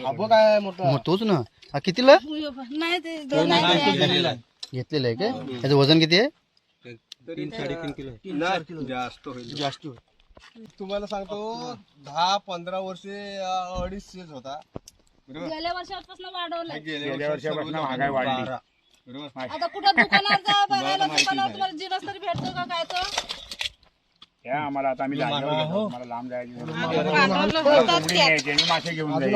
काय मोठा तोच ना. हा कितीला नाही ते दोन आहे. घेतलेलं आहे काय? त्याचं वजन किती आहे? 3-3.5 किलो जास्त होईल. जास्त होईल. तुम्हाला सांगतो 10-15 वर्षे 250 होता. गेल्या वर्षापासून वाढवलंय. गेल्या वर्षापासून महागाई वाढली. आता कुठं दुकानात जा बघायला, दुकानावर तुम्हाला जिन्स तरी भेटतो का काय तो? या आम्हाला आता आम्ही जागेवर घेतो. आम्हाला लांब जायची मासे घेऊन जाईल.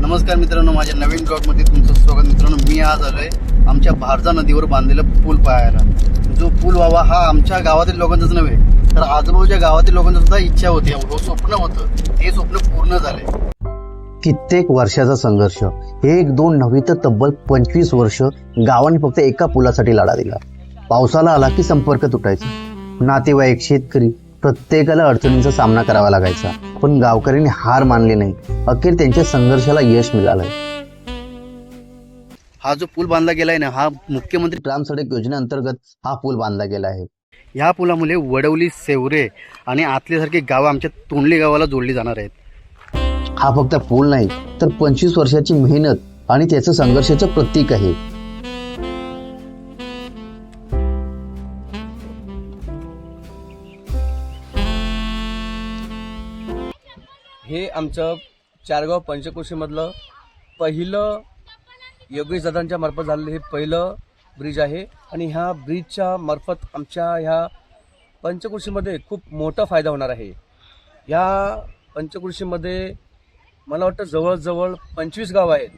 नमस्कार मित्रांनो, माझ्या नवीन ब्लॉगमध्ये तुमचं स्वागत. मित्रांनो, मी आज आलोय आमच्या भारजा नदीवर बांधलेला पूल पाहायला. जो पूल व्हावा हा आमच्या गावातील लोकांचंच नव्हे तर आजूबाजूच्या गावातील लोकांचं सुद्धा इच्छा होती. स्वप्न होतं, ते स्वप्न पूर्ण झाले. कित्येक वर्षाचा संघर्ष, 1-2 नव्हे तर तब्बल 25 वर्ष गावाने फक्त एका पुलासाठी लढा दिला. पावसाला आला की संपर्क तुटायचा. नातेवाईक, शेतकरी प्रत्येकाला अडचणींचा सामना करावा लागायचा. पण गावकऱ्यांनी हार मानली नाही. अखेर त्यांच्या संघर्षाला यश मिळालं. हा जो पूल बांधला गेलाय ना, हा मुख्यमंत्री ग्राम सडक योजनेअंतर्गत हा पूल बांधला गेला आहे. ह्या पुलामुळे वडवली, सेवरे आणि आतलेसारखी गावं आमच्या तोंडली गावाला जोडली जाणार आहेत. हा फक्त पूल नाही तर 25 वर्षाची मेहनत आणि त्याचं संघर्षाचं प्रतीक आहे. हे आमचं चारगाव पंचक्रोशीमधलं पहिलं योगेश दादांच्या मार्फत झालेलं हे पहिलं ब्रिज आहे. आणि ह्या ब्रिजच्या मार्फत आमच्या ह्या पंचक्रोशीमध्ये खूप मोठा फायदा होणार आहे. ह्या पंचक्रोशीमध्ये मला वाटतं जवळजवळ 25 गावं आहेत.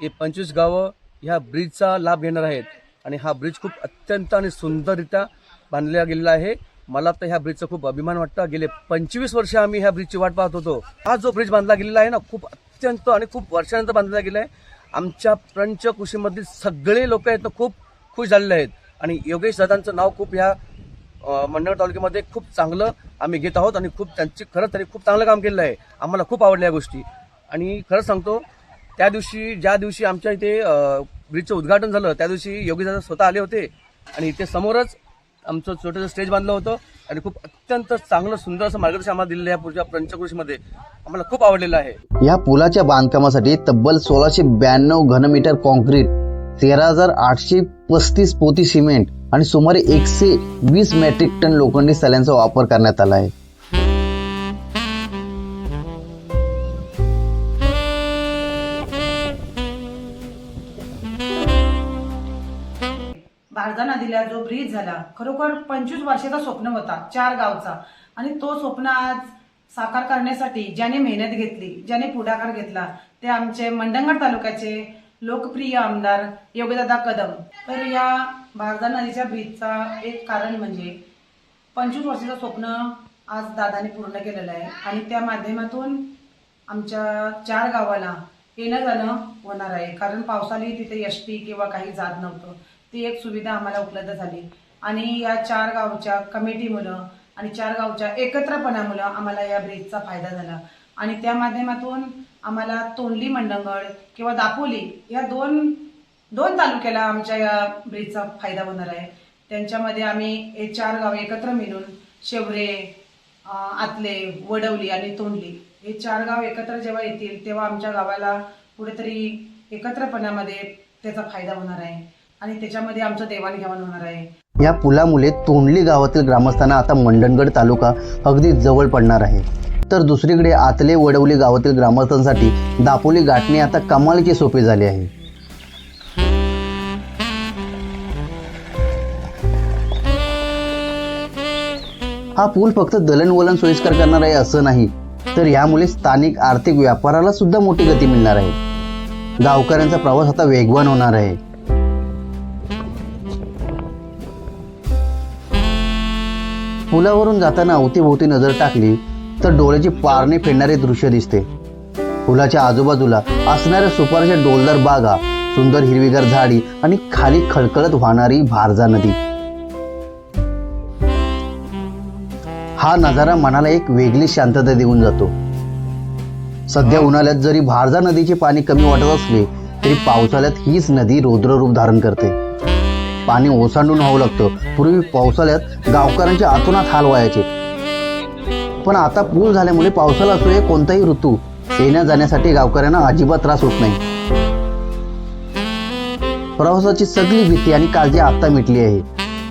हे 25 गावं ह्या ब्रिजचा लाभ घेणार आहेत. आणि हा ब्रिज खूप अत्यंत आणि सुंदररित्या बांधला गेलेला आहे. मला तर ह्या ब्रिजचा खूप अभिमान वाटतं. गेले 25 वर्ष आम्ही ह्या ब्रिजची वाट पाहत होतो. हा जो ब्रिज बांधला गेलेला आहे ना, खूप अत्यंत आणि खूप वर्षानंतर बांधला गेला आहे. आमच्या पंचक्रोशीमधील सगळे लोक आहेत ना खूप खुश झालेले आहेत. आणि योगेश दादांचं नाव खूप ह्या मंडणगड तालुक्यामध्ये खूप चांगलं आम्ही घेत आहोत. आणि खूप त्यांची खरंच त्यांनी खूप चांगलं काम केलेलं आहे. आम्हाला खूप आवडल्या या गोष्टी. आणि खरंच सांगतो, त्या दिवशी ज्या दिवशी आमच्या इथे ब्रिजचं उद्घाटन झालं त्या दिवशी योगेश दादा स्वतः आले होते. आणि इथे समोरच आमचं छोटंसं स्टेज बांधलं होतं. आणि खूप अत्यंत चांगलं सुंदर असं मार्गदर्शन आम्हाला दिलेलं आहे. पुढच्या पंचक्रोशीमध्ये आम्हाला खूप आवडलेलं आहे. या पुलाच्या बांधकामासाठी तब्बल 1692 घनमीटर कॉन्क्रीट, 13,835 पोती सिमेंट आणि सुमारे 120 मेट्रिक टन लोखंडी सल्यांचा वापर करण्यात आला आहे. भारजा नदीला जो ब्रिज झाला, खरोखर 25 वर्षाचा स्वप्न होता 4 गावचा. आणि तो स्वप्न आज साकार करण्यासाठी ज्याने मेहनत घेतली, ज्याने पुढाकार घेतला, ते आमचे मंडणगड तालुक्याचे लोकप्रिय आमदार योगीदादा कदम. तर या भारजा नदीच्या ब्रिजचा एक कारण म्हणजे 25 वर्षाचं स्वप्न आज दादाने पूर्ण केलेलं आहे. आणि त्या माध्यमातून आमच्या 4 गावाला येणं जाणं होणार आहे. कारण पावसाळी तिथे एसटी किंवा काही जात नव्हतं. ती एक सुविधा आम्हाला उपलब्ध झाली. आणि या 4 गावच्या कमिटीमुळं आणि 4 गावच्या एकत्रपणामुळं आम्हाला या ब्रिजचा फायदा झाला. आणि त्या माध्यमातून आम्हाला तोंडली, मंडणगड किंवा दापोली या दोन तालुक्याला आमच्या या ब्रिजचा फायदा होणार आहे. त्यांच्यामध्ये आम्ही हे 4 गाव एकत्र मिळून शेवरे, आतले, वडवली आणि तोंडली हे 4 गाव एकत्र जेव्हा येतील तेव्हा आमच्या गावाला कुठेतरी एकत्रपणामध्ये त्याचा फायदा होणार आहे. आणि त्याच्यामध्ये आमचं देवाणघेवाण होणार आहे. या पुलामुळे तोंडली गावातील ग्रामस्थांना आता मंडणगड तालुका अगदी जवळ पडणार आहे. तर दुसरीकडे आतले, वडवली गावातील ग्रामस्थांसाठी दापोली गाठणे आता कमालीचे सोपे झाले आहे. हा पूल फक्त दळणवळण सोयीस्कर करणार आहे असं नाही, तर यामुळे स्थानिक आर्थिक व्यापाराला सुद्धा मोठी गती मिळणार आहे. गावकऱ्यांचा प्रवास आता वेगवान होणार आहे. पुलावरून जाताना अवतीभोवती नजर टाकली तर डोळ्याची पारणे फेडणारे दृश्य दिसते. पुलाच्या आजूबाजूला असणाऱ्या सुपारीच्या डोलदार बागा, सुंदर हिरवीगार झाडी आणि खाली खळखळत वाहणारी भारजा नदी. हा नजारा मनाला एक वेगळी शांतता देऊन जातो. सध्या उन्हाळ्यात जरी भारजा नदीचे पाणी कमी वाटत असले तरी पावसाळ्यात हीच नदी रौद्ररूप धारण करते. पाणी ओसांडून व्हावं लागतं. पूर्वी पावसाळ्यात गावकऱ्यांच्या आतोनात हाल व्हायचे, पण आता पूल झाल्यामुळे पावसाळा असो या कोणताही ऋतू येण्या जाण्यासाठी गावकऱ्यांना अजिबात त्रास होत नाही. प्रवासाची सगळी भीती आणि काळजी आता मिटली आहे.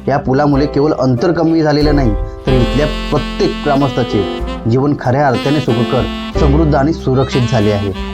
या पुलामुळे केवळ अंतर कमी झालेलं नाही, तर इथल्या प्रत्येक ग्रामस्थाचे जीवन खऱ्या अर्थाने सुखकर, समृद्ध आणि सुरक्षित झाले आहे.